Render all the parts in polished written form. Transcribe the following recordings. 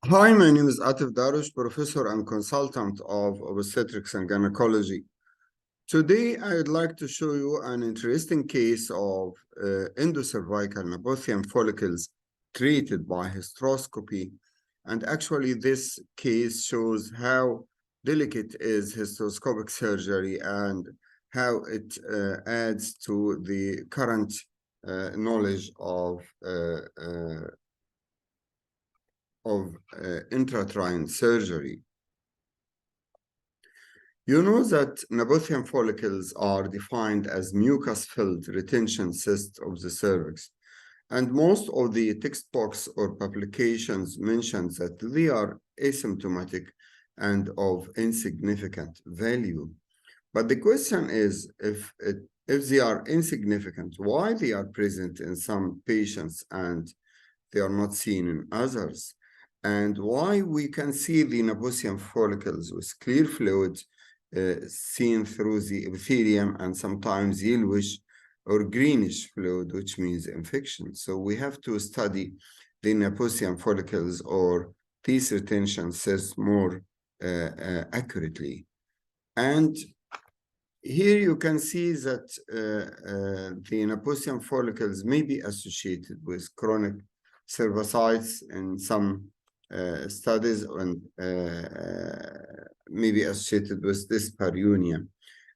Hi, my name is Atif Darush, professor and consultant of obstetrics and gynecology. Today, I would like to show you an interesting case of endocervical Nabothian follicles treated by hysteroscopy. And actually, this case shows how delicate is hysteroscopic surgery and how it adds to the current knowledge of intrauterine surgery. You know that Nabothian follicles are defined as mucus-filled retention cysts of the cervix, and most of the textbooks or publications mention that they are asymptomatic and of insignificant value. But the question is, if they are insignificant, why they are present in some patients and they are not seen in others? And why we can see the Nabothian follicles with clear fluid seen through the epithelium and sometimes yellowish or greenish fluid, which means infection. So we have to study the Nabothian follicles or these retention cysts more accurately. And here you can see that the Nabothian follicles may be associated with chronic cervicitis in some studies and may be associated with dyspareunia.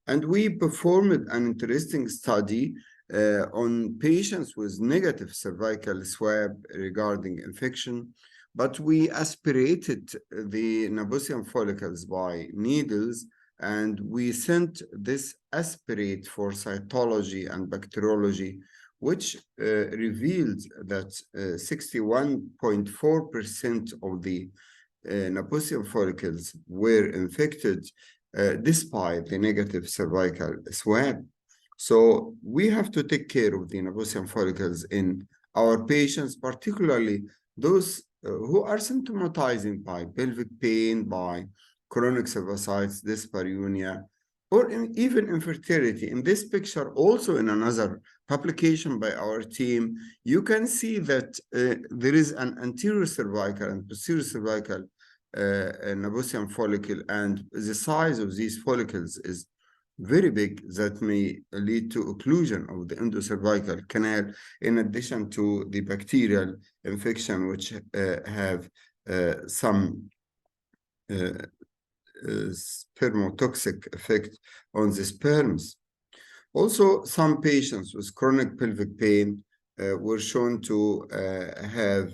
And we performed an interesting study on patients with negative cervical swab regarding infection, but we aspirated the Nabothian follicles by needles, and we sent this aspirate for cytology and bacteriology, which revealed that 61.4% of the Nabothian follicles were infected despite the negative cervical swab. So we have to take care of the Nabothian follicles in our patients, particularly those who are symptomatizing by pelvic pain, by chronic cervicitis, dyspareunia, or even infertility. In this picture, also in another publication by our team, you can see that there is an anterior cervical and posterior cervical Nabothian follicle, and the size of these follicles is very big, that may lead to occlusion of the endocervical canal, in addition to the bacterial infection, which have some spermotoxic effect on the sperms. Also, some patients with chronic pelvic pain were shown to have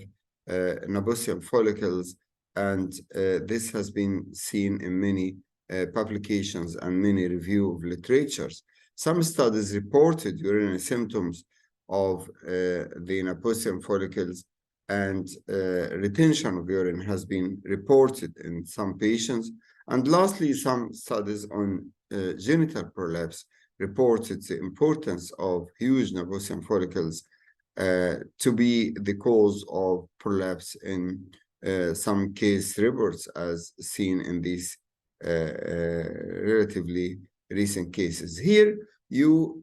Nabothian follicles, and this has been seen in many publications and many review of literatures. Some studies reported urinary symptoms of the Nabothian follicles, and retention of urine has been reported in some patients. And lastly, some studies on genital prolapse reported the importance of huge Nabothian follicles to be the cause of prolapse in some case reports, as seen in these relatively recent cases. Here,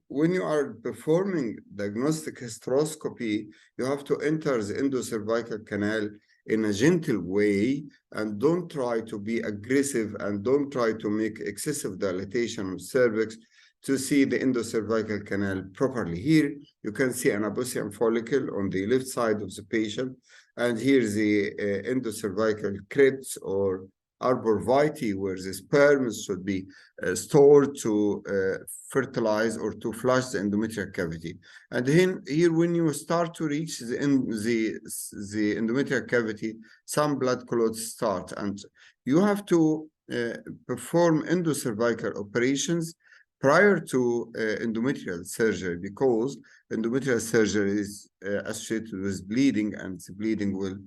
when you are performing diagnostic hysteroscopy, you have to enter the endocervical canal in a gentle way, and don't try to be aggressive, and don't try to make excessive dilatation of cervix to see the endocervical canal properly. Here, you can see an Nabothian follicle on the left side of the patient, and here's the endocervical crypts or arbor vitae, where the sperms should be stored to fertilize or to flush the endometrial cavity. And then here, when you start to reach the endometrial cavity, some blood clots start, and you have to perform endocervical operations prior to endometrial surgery, because endometrial surgery is associated with bleeding, and the bleeding will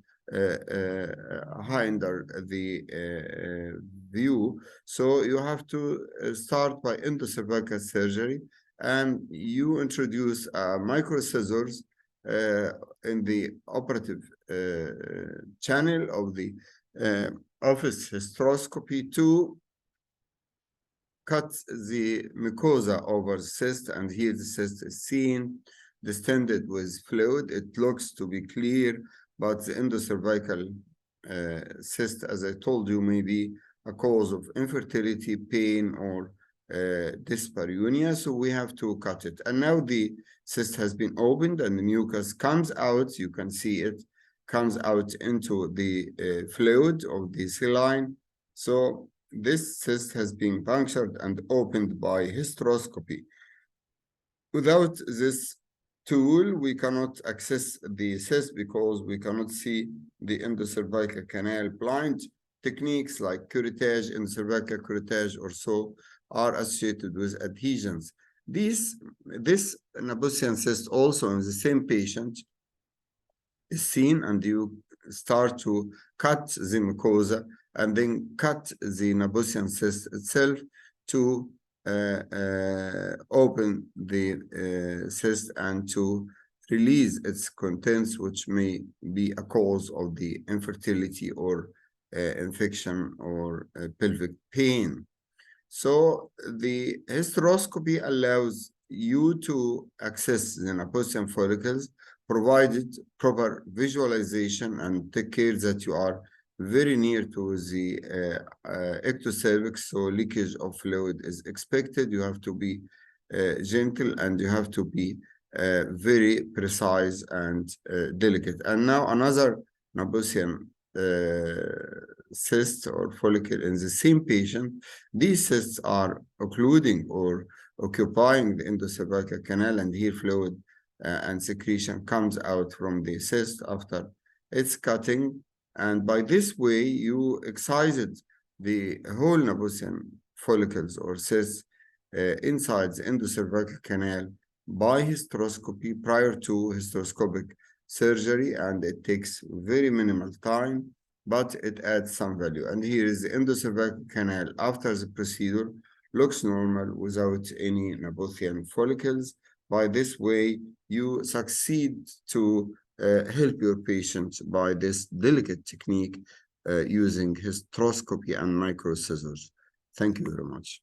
hinder the view. So you have to start by endocervical surgery, and you introduce microscissors in the operative channel of the office hysteroscopy to cut the mucosa over the cyst, and here the cyst is seen, distended with fluid. It looks to be clear, but the endocervical cyst, as I told you, may be a cause of infertility, pain, or dyspareunia, so we have to cut it. And now the cyst has been opened and the mucus comes out. You can see it comes out into the fluid of the saline. So this cyst has been punctured and opened by hysteroscopy. Without this tool, we cannot access the cyst because we cannot see the endocervical canal. Blind techniques like curettage, endocervical curettage or so are associated with adhesions. This Nabothian cyst also in the same patient is seen, and you start to cut the mucosa and then cut the Nabothian cyst itself to open the cyst and to release its contents, which may be a cause of the infertility or infection or pelvic pain. So the hysteroscopy allows you to access the Nabothian follicles, provided proper visualization and take care that you are very near to the ectocervix, so leakage of fluid is expected. You have to be gentle and you have to be very precise and delicate. And now another Nabothian cyst or follicle in the same patient. These cysts are occluding or occupying the endocervical canal, and here fluid and secretion comes out from the cyst after its cutting. And by this way, you excised the whole Nabothian follicles or cysts inside the endocervical canal by hysteroscopy prior to hysteroscopic surgery, and it takes very minimal time, but it adds some value. And here is the endocervical canal after the procedure, looks normal without any Nabothian follicles. By this way, you succeed to help your patients by this delicate technique using hysteroscopy and microscissors. Thank you very much.